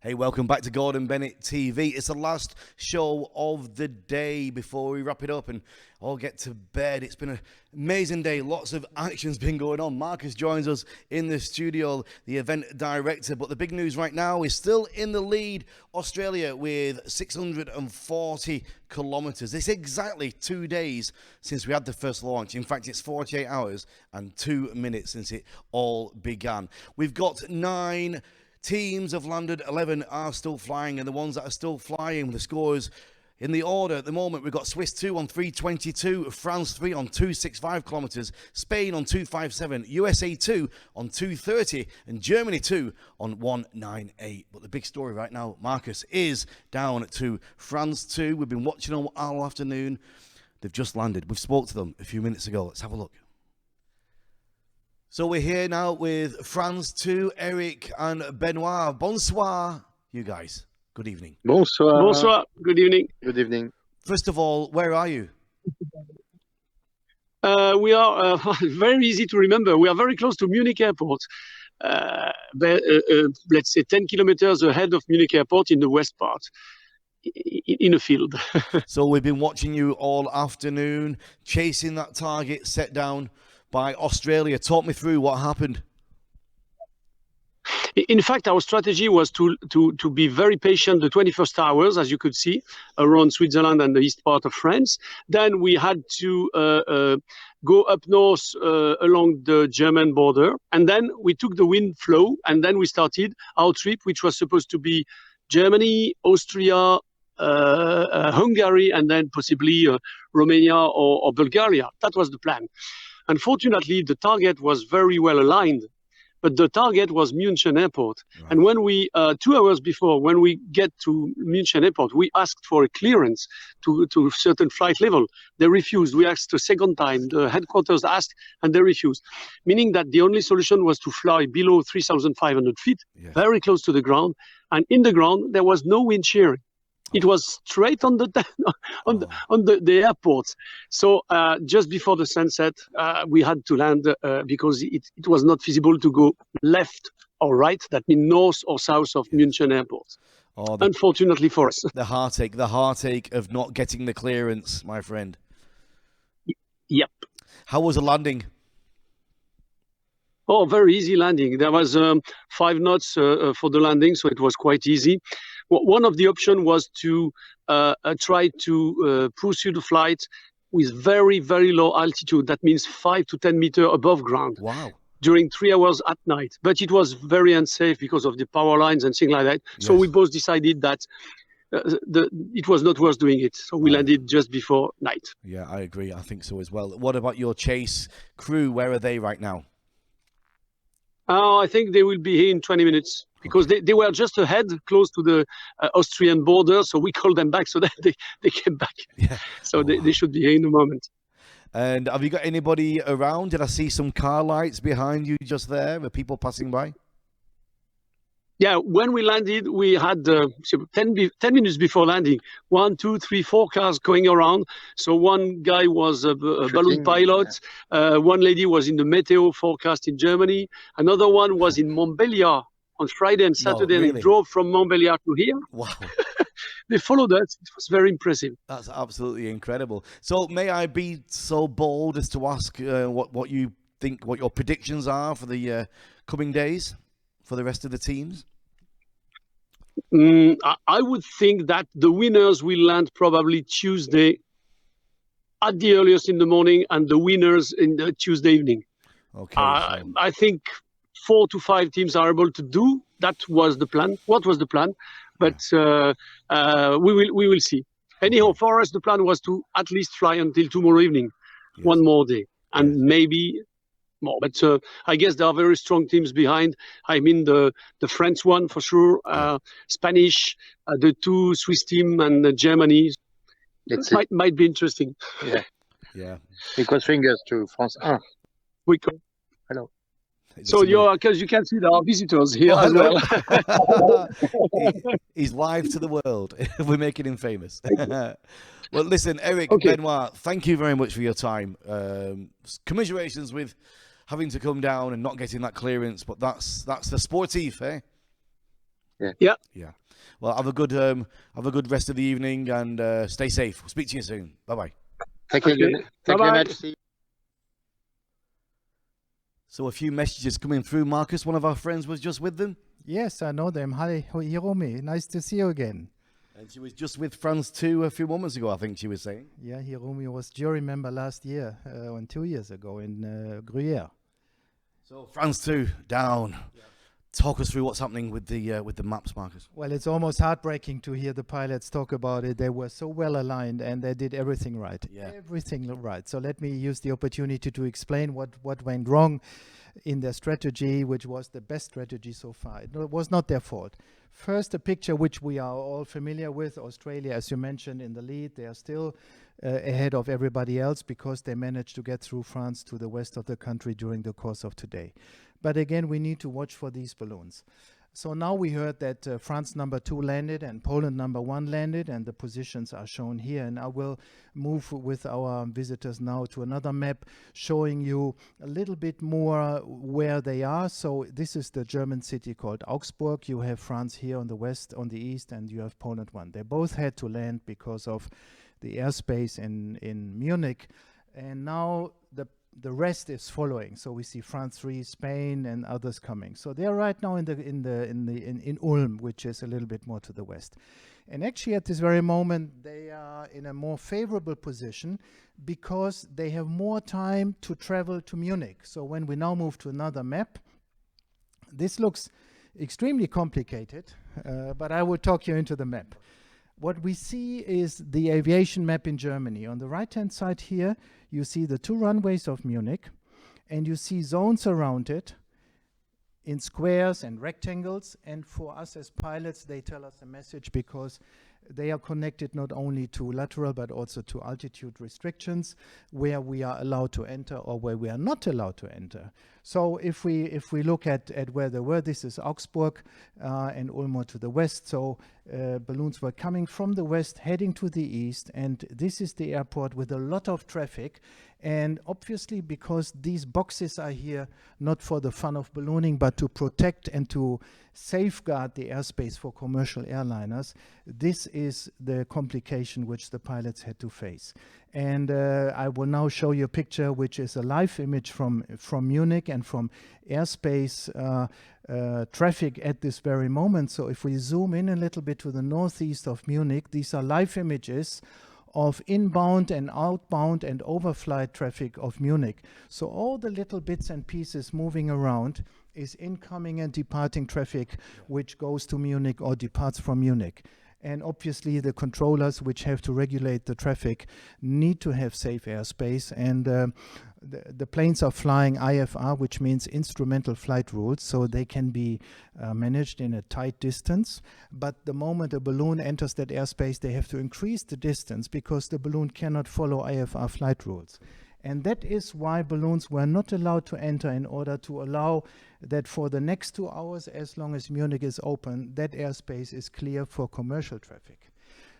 Hey, welcome back to Gordon Bennett TV. It's the last show of the day before we wrap it up and all get to bed. It's been an amazing day. Lots of action's been going on. Markus joins us in the studio, the event director. But the big news right now is still in the lead, Australia, with 640 kilometres. It's exactly 2 days since we had the first launch. In fact, it's 48 hours and 2 minutes since it all began. We've got 9 teams have landed, 11 are still flying, and the ones that are still flying, the scores in the order at the moment, we've got Swiss 2 on 322, France 3 on 265 kilometres, Spain on 257, USA 2 on 230, and Germany 2 on 198. But the big story right now, Markus, is down to France 2. We've been watching them all afternoon. They've just landed. We've spoke to them a few minutes ago. Let's have a look. So we're here now with France 2, Eric and Benoit. Bonsoir, you guys. Good evening. Bonsoir. Bonsoir. Good evening. Good evening. First of all, where are you? We are very easy to remember. We are very close to Munich Airport. Let's say 10 kilometers ahead of Munich Airport in the west part, in a field. So we've been watching you all afternoon, chasing that target set down by Australia. Talk me through what happened. In fact, our strategy was to be very patient the 21st hours, as you could see, around Switzerland and the east part of France. Then we had to go up north along the German border. And then we took the wind flow, and then we started our trip, which was supposed to be Germany, Austria, Hungary, and then possibly Romania or Bulgaria. That was the plan. Unfortunately, the target was very well aligned, but the target was München Airport. Right. And when we, 2 hours before, when we get to München Airport, we asked for a clearance to a certain flight level. They refused. We asked a second time. The headquarters asked, and they refused. Meaning that the only solution was to fly below 3,500 feet, yes, very close to the ground. And in the ground, there was no wind shear. It was straight on the airport. So just before the sunset, we had to land because it was not feasible to go left or right. That means north or south of München Airport. Oh, unfortunately for us. The heartache of not getting the clearance, my friend. Yep. How was the landing? Oh, very easy landing. There was 5 knots for the landing, so it was quite easy. One of the options was to try to pursue the flight with very, very low altitude. That means 5 to 10 meters above ground. Wow. During 3 hours at night. But it was very unsafe because of the power lines and things like that. Yes. So we both decided that it was not worth doing it. So we landed just before night. Yeah, I agree. I think so as well. What about your chase crew? Where are they right now? I think they will be here in 20 minutes because they were just ahead, close to the Austrian border. So we called them back so that they came back. Yeah. So they should be here in a moment. And have you got anybody around? Did I see some car lights behind you just there? Were people passing by? Yeah, when we landed, we had 10 minutes before landing, 1, 2, 3, 4 cars going around. So one guy was a balloon pilot. Yeah. One lady was in the meteo forecast in Germany. Another one was in Montbéliard on Friday and Saturday. Really? And drove from Montbéliard to here. Wow. They followed us. It was very impressive. That's absolutely incredible. So may I be so bold as to ask what you think, what your predictions are for the coming days? For the rest of the teams? I would think that the winners will land probably Tuesday at the earliest in the morning and the winners in the Tuesday evening. Okay. I think 4 to 5 teams are able to do. That was the plan. What was the plan? But we will see. Anyhow, for us, the plan was to at least fly until tomorrow evening, yes, one more day, and maybe more. But I guess there are very strong teams behind. I mean, the French one for sure, Spanish, the 2 Swiss team, and Germany. It might be interesting. Yeah, yeah. Because fingers to France 1. Hello. So because you can see there are visitors here as well. He's live to the world. We're making him famous. Well, listen, Eric, Benoit, thank you very much for your time. Commiserations with having to come down and not getting that clearance, but that's the sportif, eh? Yeah. Well, have a good rest of the evening and stay safe. We'll speak to you soon. Bye bye. Thank you. Okay. Thank you, Bye-bye. Lionel. See you. So a few messages coming through. Marcus, one of our friends, was just with them. Yes, I know them. Hi, Hiromi. Nice to see you again. And she was just with France too a few moments ago, I think she was saying. Yeah, Hiromi was jury member last year, and 2 years ago in Gruyere. So France 2 down. Talk us through what's happening with the maps, Marcus. Well, it's almost heartbreaking to hear the pilots talk about it. They were so well aligned and they did everything right. Yeah. Everything right. So let me use the opportunity to explain what went wrong in their strategy, which was the best strategy so far. It was not their fault. First, a picture which we are all familiar with. Australia, as you mentioned, in the lead. They are still ahead of everybody else because they managed to get through France to the west of the country during the course of today. But again, we need to watch for these balloons. So now we heard that France number 2 landed and Poland number 1 landed, and the positions are shown here. And I will move with our visitors now to another map showing you a little bit more where they are. So this is the German city called Augsburg. You have France here on the west, on the east, and you have Poland 1. They both had to land because of the airspace in Munich. And now the rest is following. So we see France 3, Spain, and others coming. So they are right now in Ulm, which is a little bit more to the west. And actually, at this very moment, they are in a more favorable position because they have more time to travel to Munich. So when we now move to another map, this looks extremely complicated, but I will talk you into the map. What we see is the aviation map in Germany. On the right-hand side here, you see the 2 runways of Munich, and you see zones around it in squares and rectangles. And for us as pilots, they tell us a message because they are connected not only to lateral but also to altitude restrictions, where we are allowed to enter or where we are not allowed to enter. So if we look at where they were, this is Augsburg and Ulm to the west. So balloons were coming from the west, heading to the east, and this is the airport with a lot of traffic. And obviously, because these boxes are here not for the fun of ballooning, but to protect and to safeguard the airspace for commercial airliners, this is the complication which the pilots had to face. And I will now show you a picture which is a live image from Munich and from airspace traffic at this very moment. So if we zoom in a little bit to the northeast of Munich, these are live images of inbound and outbound and overflight traffic of Munich. So all the little bits and pieces moving around is incoming and departing traffic which goes to Munich or departs from Munich. And obviously the controllers which have to regulate the traffic need to have safe airspace, and the planes are flying IFR, which means instrumental flight rules, so they can be managed in a tight distance. But the moment a balloon enters that airspace, they have to increase the distance because the balloon cannot follow IFR flight rules. And that is why balloons were not allowed to enter, in order to allow that for the next 2 hours, as long as Munich is open, that airspace is clear for commercial traffic.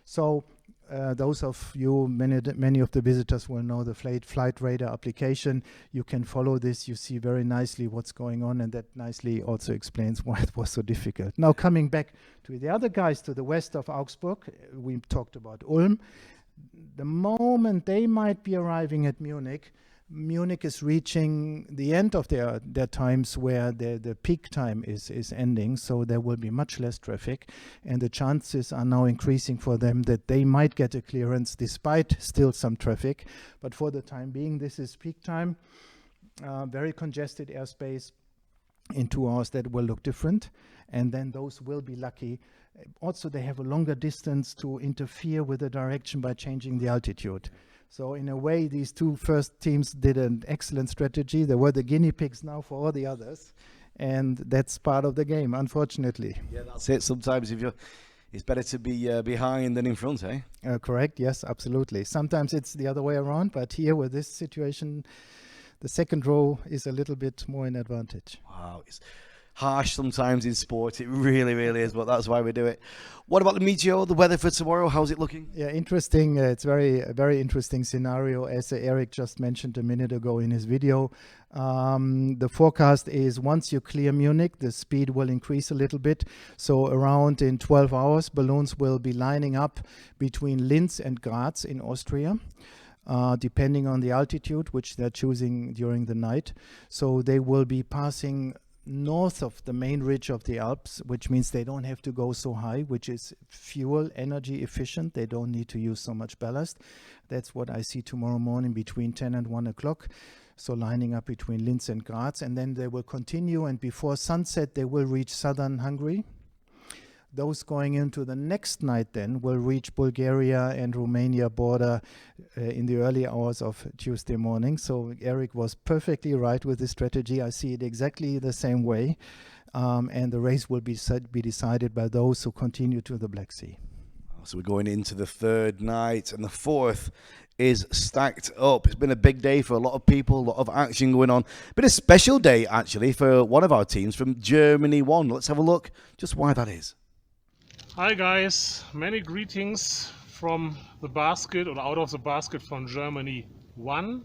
So those of you, many of the visitors will know the flight radar application. You can follow this. You see very nicely what's going on, and that nicely also explains why it was so difficult. Now coming back to the other guys to the west of Augsburg, we talked about Ulm. The moment they might be arriving at Munich, Munich is reaching the end of their times where the peak time is ending, so there will be much less traffic, and the chances are now increasing for them that they might get a clearance despite still some traffic. But for the time being, this is peak time, very congested airspace. In 2 hours that will look different, and then those will be lucky. Also, they have a longer distance to interfere with the direction by changing the altitude. So in a way, these 2 first teams did an excellent strategy. They were the guinea pigs now for all the others, and that's part of the game, unfortunately. Yeah, that's it. Sometimes it's better to be behind than in front, eh? Correct, yes, absolutely. Sometimes it's the other way around, but here with this situation, the second row is a little bit more in advantage. Wow. harsh sometimes in sport. It really, really is, but that's why we do it. What about the meteor, the weather for tomorrow? How's it looking? Yeah, interesting. It's a very interesting scenario, as Eric just mentioned a minute ago in his video. The forecast is once you clear Munich, the speed will increase a little bit. So around in 12 hours, balloons will be lining up between Linz and Graz in Austria. Depending on the altitude, which they're choosing during the night. So they will be passing north of the main ridge of the Alps, which means they don't have to go so high, which is fuel energy efficient. They don't need to use so much ballast. That's what I see tomorrow morning between 10 and 1 o'clock. So lining up between Linz and Graz, and then they will continue, and before sunset they will reach southern Hungary. Those going into the next night then will reach Bulgaria and Romania border in the early hours of Tuesday morning. So Eric was perfectly right with this strategy. I see it exactly the same way. And the race will be decided by those who continue to the Black Sea. So we're going into the third night, and the fourth is stacked up. It's been a big day for a lot of people, a lot of action going on. Been a special day, actually, for one of our teams from Germany 1. Let's have a look just why that is. Hi guys, many greetings from the basket or out of the basket from Germany 1.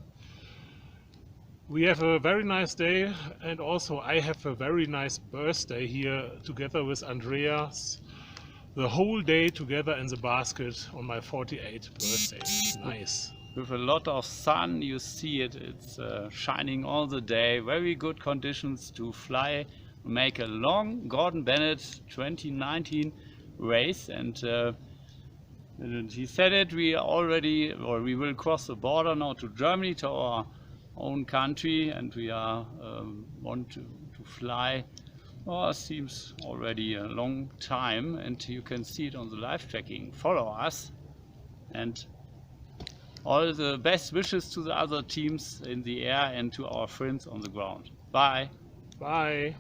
We have a very nice day, and also I have a very nice birthday here together with Andreas. The whole day together in the basket on my 48th birthday. Nice. With a lot of sun, you see it, it's shining all the day. Very good conditions to fly, make a long Gordon Bennett 2019 race, and he said it, we will cross the border now to Germany, to our own country, and we are want to fly. Seems already a long time, and you can see it on the live tracking. Follow us, and all the best wishes to the other teams in the air and to our friends on the ground. Bye. Bye.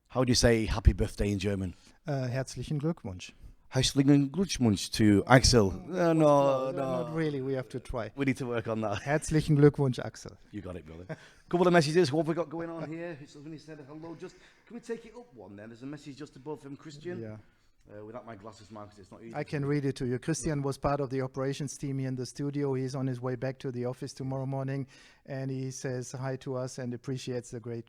How do you say happy birthday in German? Herzlichen Glückwunsch. Herzlichen Glückwunsch to Axel. No, Not really, we have to try. We need to work on that. Herzlichen Glückwunsch, Axel. You got it, brother. Couple of messages. What have we got going on here? Somebody said hello. Just can we take it up one then? There's a message just above from Christian. Yeah. Without my glasses, Marcus, it's not easy. I can read it to you. Christian was part of the operations team here in the studio. He's on his way back to the office tomorrow morning, and he says hi to us and appreciates the great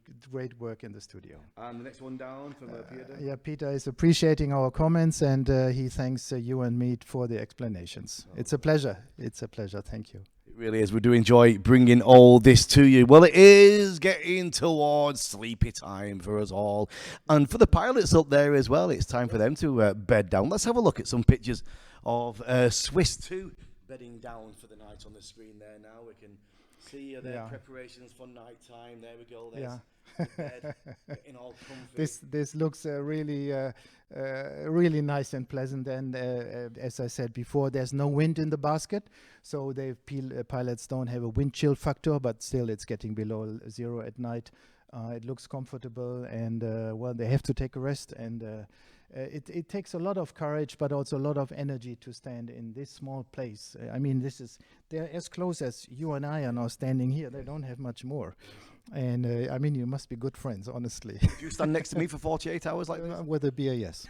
work in the studio. And the next one down from Peter. Yeah, Peter is appreciating our comments, and he thanks you and me for the explanations. Oh. It's a pleasure. It's a pleasure. Thank you. It really is. We do enjoy bringing all this to you. Well, it is getting towards sleepy time for us all. And for the pilots up there as well, it's time for them to bed down. Let's have a look at some pictures of Swiss 2 bedding down for the night on the screen there now. We can see their preparations for night time. There we go. There's the bed, getting all comfy. This looks really nice and pleasant, and as I said before, there's no wind in the basket, so pilots don't have a wind chill factor, but still it's getting below 0 at night. It looks comfortable, and well, they have to take a rest, and it takes a lot of courage, but also a lot of energy to stand in this small place. I mean, they're as close as you and I are now standing here. They don't have much more. And I mean, you must be good friends, honestly. Do you stand next to me for 48 hours like this? With a beer, yes.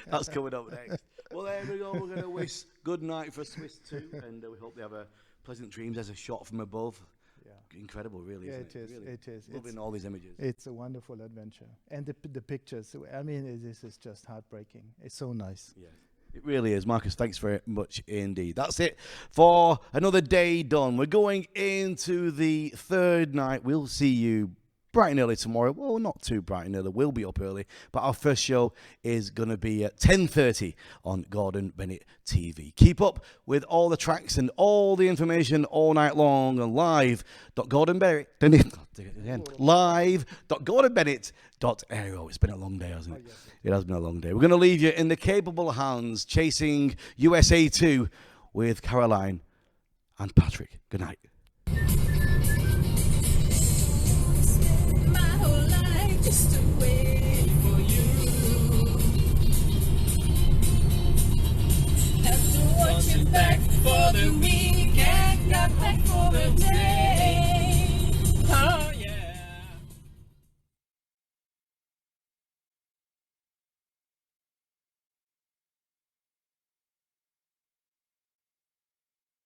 That's coming up next. Well, there we go. We're going to wish good night for Swiss 2, and we hope they have a pleasant dreams. There's a shot from above. Yeah. Incredible, really. Yeah, isn't it? Really. It is. Loving all these images. It's a wonderful adventure, and the pictures. I mean, this is just heartbreaking. It's so nice. Yeah. It really is. Marcus, thanks very much indeed. That's it for another day done. We're going into the third night. We'll see you bright and early tomorrow. Well, not too bright and early. We'll be up early. But our first show is going to be at 10:30 on Gordon Bennett TV. Keep up with all the tracks and all the information all night long on live.gordonbennett.aero. It's been a long day, hasn't it? Oh, yes. It has been a long day. We're going to leave you in the capable hands chasing USA 2 with Caroline and Patrick. Good night. Just to wait for you. Have to watch your back for the week.